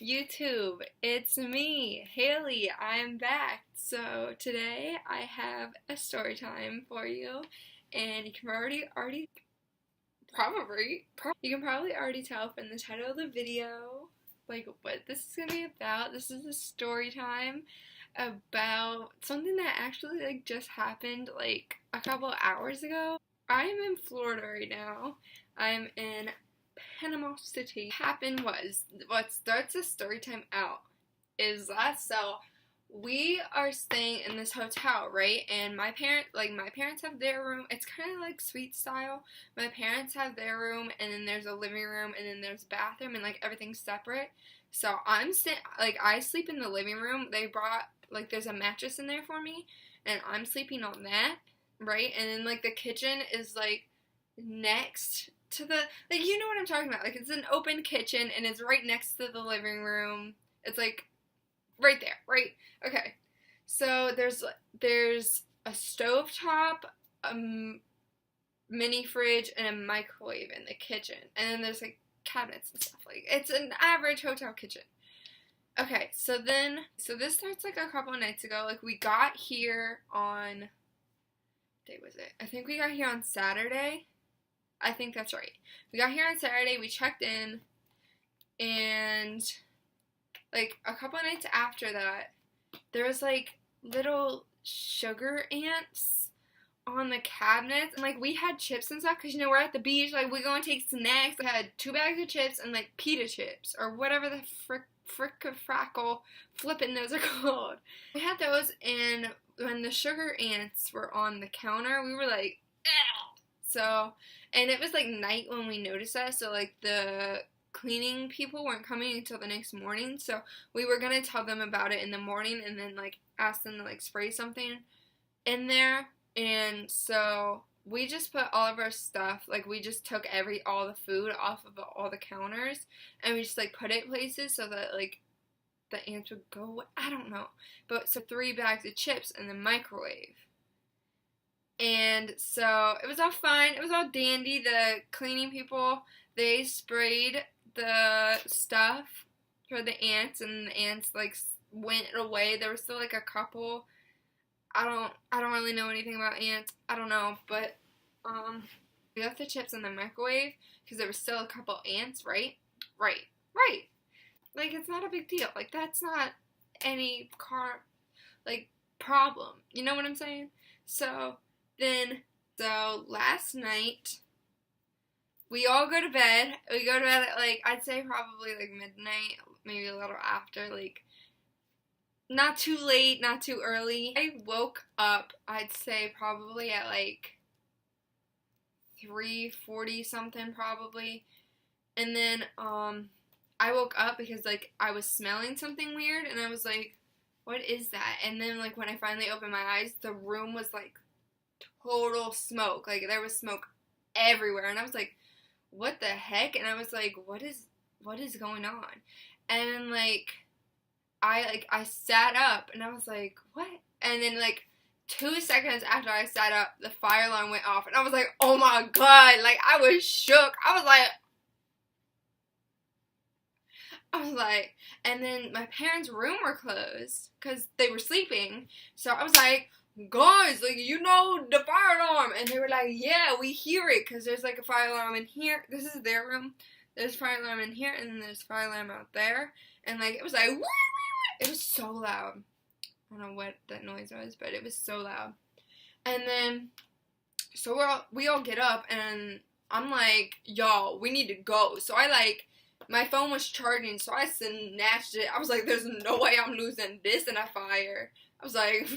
YouTube, it's me, Haley. I'm back. So today I have a story time for you, and you can you can probably already tell from the title of the video, like what this is gonna be about. This is a story time about something that actually just happened like a couple hours ago. I'm in Florida right now. I'm in Panama City. What starts a story time out is that we are staying in this hotel, right? And my parents have their room. It's kind of like suite style. My parents have their room, and then there's a living room, and then there's a bathroom, and like everything's separate. So I sleep in the living room. They brought there's a mattress in there for me, and I'm sleeping on that, right? And then the kitchen is next to the you know what I'm talking about. It's an open kitchen, and it's right next to the living room. It's right there, right? Okay. So there's a stovetop, a mini fridge, and a microwave in the kitchen. And then there's cabinets and stuff. It's an average hotel kitchen. Okay, so this starts a couple of nights ago. We got here on, what day was it? I think we got here on Saturday. I think that's right. We got here on Saturday, we checked in, and a couple of nights after that, there was little sugar ants on the cabinets, and we had chips and stuff, because we're at the beach, we go and take snacks. We had 2 bags of chips and pita chips, or whatever the frackle flippin' those are called. We had those, and when the sugar ants were on the counter, we were like, ugh! So, and it was night when we noticed that, so the cleaning people weren't coming until the next morning, so we were gonna tell them about it in the morning, and then ask them to spray something in there. And so we just put all of our stuff, we just took all the food off of all the counters, and we just put it places so that the ants would go away. I don't know, but so 3 bags of chips in the microwave. And so it was all fine. It was all dandy. The cleaning people, they sprayed the stuff for the ants, and the ants went away. There was still a couple. I don't really know anything about ants. I don't know, but we left the chips in the microwave because there was still a couple ants, right? Right. It's not a big deal. That's not any problem. You know what I'm saying? So last night, we all go to bed. We go to bed at, I'd say probably, midnight, maybe a little after, not too late, not too early. I woke up, I'd say, probably at, 3:40 something, probably. And then, I woke up because, I was smelling something weird, and I was like, what is that? And then, when I finally opened my eyes, the room was, total smoke. There was smoke everywhere, and I was like, what the heck? And I was like, what is going on? And then I sat up, and I was like, what? And then 2 seconds after I sat up, the fire alarm went off, and I was like, oh my god, I was shook. I was like, and then my parents' room were closed because they were sleeping, so I was like, guys, the fire alarm. And they were like, yeah, we hear it, because there's a fire alarm in here. This is their room. There's a fire alarm in here, and then there's a fire alarm out there. And it was like, it was so loud. I don't know what that noise was, but it was so loud. And then, so we all get up, and I'm like, y'all, we need to go. So my phone was charging, so I snatched it. I was like, there's no way I'm losing this in a fire. I was like,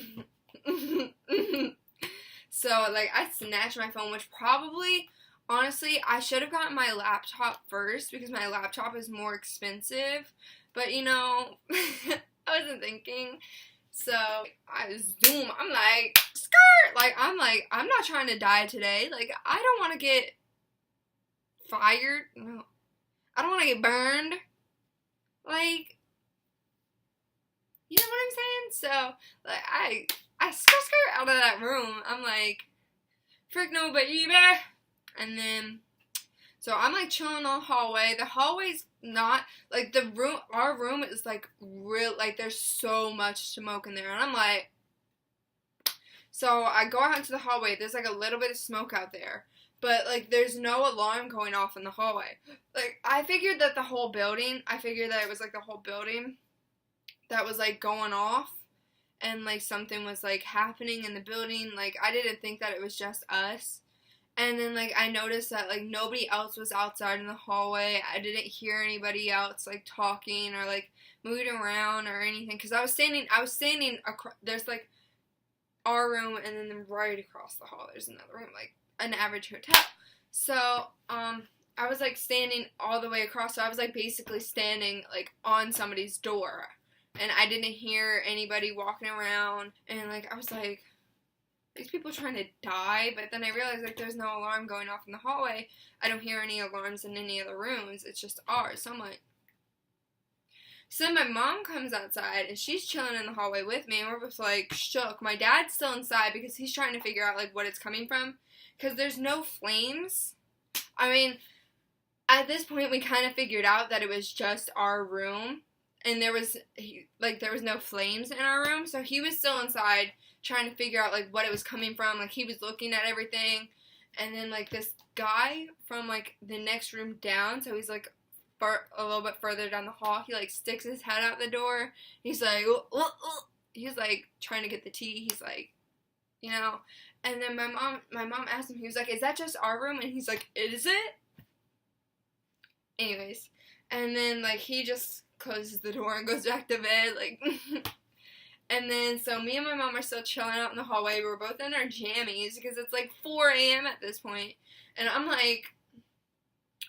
so I snatched my phone, which probably, honestly, I should have gotten my laptop first, because my laptop is more expensive, but I wasn't thinking. So I zoom. I'm like, skirt. I'm not trying to die today. I don't want to get fired. No, I don't want to get burned. You know what I'm saying? So, I skirt out of that room. I'm like, frick no, baby. And then, So I'm like chilling in the hallway. The hallway's not like the room. Our room is like real. Like there's so much smoke in there, and I'm like. So I go out into the hallway. There's like a little bit of smoke out there, but like there's no alarm going off in the hallway. Like I figured that the whole building. I figured that it was like the whole building that was like going off, and like something was like happening in the building. Like I didn't think that it was just us. And then, like, I noticed that, like, nobody else was outside in the hallway. I didn't hear anybody else, like, talking or, like, moving around or anything. Because I was standing across, there's, like, our room and then right across the hall there's another room, like, an average hotel. So, I was, like, standing all the way across. So I was, like, basically standing, like, on somebody's door. And I didn't hear anybody walking around. And, like, I was, like... these people trying to die, but then I realized, like, there's no alarm going off in the hallway. I don't hear any alarms in any other rooms. It's just ours. So I'm like... So then my mom comes outside, and she's chilling in the hallway with me, and we're both, like, shook. My dad's still inside because he's trying to figure out, like, what it's coming from. Because there's no flames. I mean, at this point, we kind of figured out that it was just our room. And there was no flames in our room. So he was still inside trying to figure out, like, what it was coming from. Like, he was looking at everything. And then, like, this guy from, like, the next room down, so he's, like, a little bit further down the hall, he, like, sticks his head out the door. He's, like, he's, like, trying to get the tea. He's, like, you know. And then my mom asked him, he was, like, is that just our room? And he's, like, is it? Anyways. And then, like, he just closes the door and goes back to bed, like... And then, so me and my mom are still chilling out in the hallway. We're both in our jammies because it's like 4 a.m. at this point. And I'm like,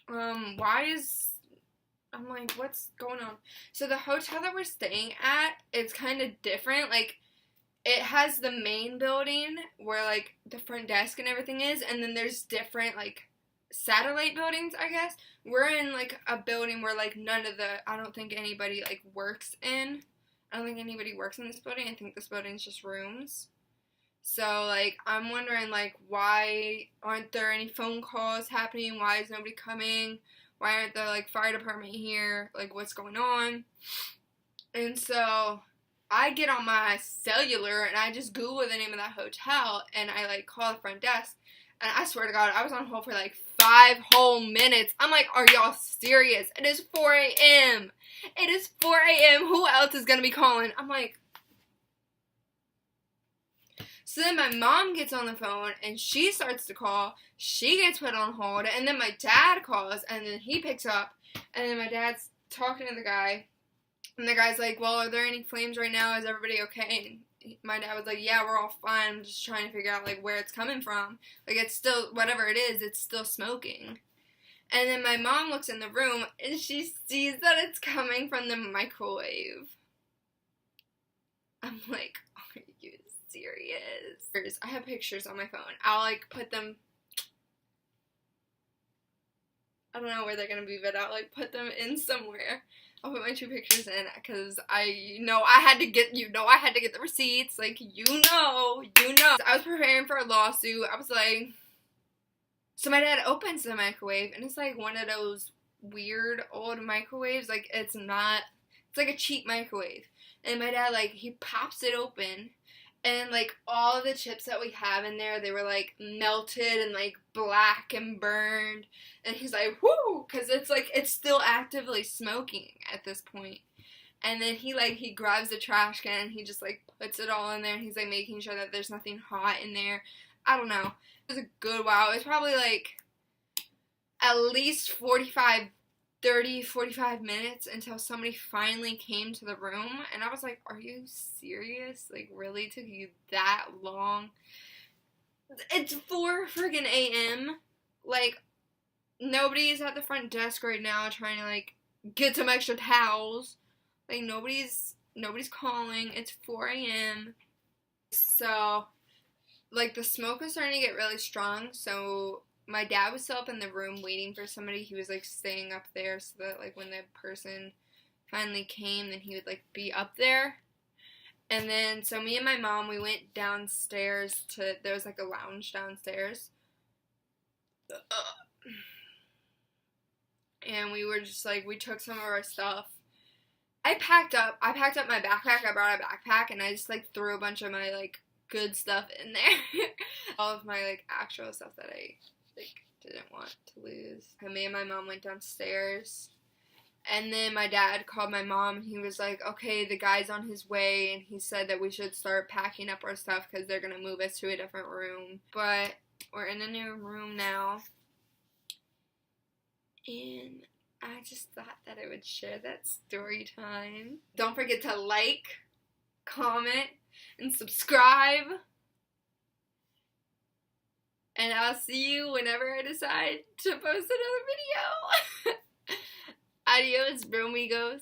I'm like, what's going on? So the hotel that we're staying at, it's kind of different. Like, it has the main building where, like, the front desk and everything is. And then there's different, like, satellite buildings, I guess. We're in, like, a building where, like, I don't think anybody, like, works in. I don't think anybody works in this building. I think this building's just rooms. So, like, I'm wondering, like, why aren't there any phone calls happening? Why is nobody coming? Why aren't there, like, fire department here? Like, what's going on? And so, I get on my cellular, and I just Google the name of that hotel, and I, like, call the front desk. And I swear to God, I was on hold for, like, 5 whole minutes. I'm like, are y'all serious? It is 4 a.m. It is 4 a.m. Who else is going to be calling? I'm like... So then my mom gets on the phone, and she starts to call. She gets put on hold, and then my dad calls, and then he picks up, and then my dad's talking to the guy, and the guy's like, well, are there any flames right now? Is everybody okay? And my dad was like, yeah, we're all fine. I'm just trying to figure out, like, where it's coming from. Like, it's still, whatever it is, it's still smoking. And then my mom looks in the room, and she sees that it's coming from the microwave. I'm like, are you serious? I have pictures on my phone. I'll, like, put them... I don't know where they're gonna be, but I'll, like, put them in somewhere. I'll put my 2 pictures in, because I had to get the receipts, like, you know. I was preparing for a lawsuit. I was like... So my dad opens the microwave, and it's, like, one of those weird old microwaves. Like, it's like a cheap microwave. And my dad, like, he pops it open, and, like, all the chips that we have in there, they were, like, melted and, like, black and burned. And he's like, whoo, because it's, like, it's still actively smoking at this point. And then he grabs the trash can, and he just, like, puts it all in there, and he's, like, making sure that there's nothing hot in there. I don't know. It was a good while. It was probably, like, at least 45 minutes until somebody finally came to the room. And I was like, are you serious? Like, really? It took you that long? It's 4 friggin' a.m. Like, nobody's at the front desk right now trying to, like, get some extra towels. Like, nobody's calling. It's 4 a.m. So... like, the smoke was starting to get really strong, so my dad was still up in the room waiting for somebody. He was, like, staying up there so that, like, when the person finally came, then he would, like, be up there. And then, so me and my mom, we went downstairs there was, like, a lounge downstairs. and we were just like, we took some of our stuff. I packed up my backpack. I brought a backpack, and I just like threw a bunch of my like good stuff in there. All of my like actual stuff that I like didn't want to lose. And me and my mom went downstairs, and then my dad called my mom, and he was like, okay, the guy's on his way, and he said that we should start packing up our stuff because they're gonna move us to a different room. But we're in a new room now, and I just thought that I would share that story time. Don't forget to like, comment, and subscribe. And I'll see you whenever I decide to post another video. Adios, bromigos.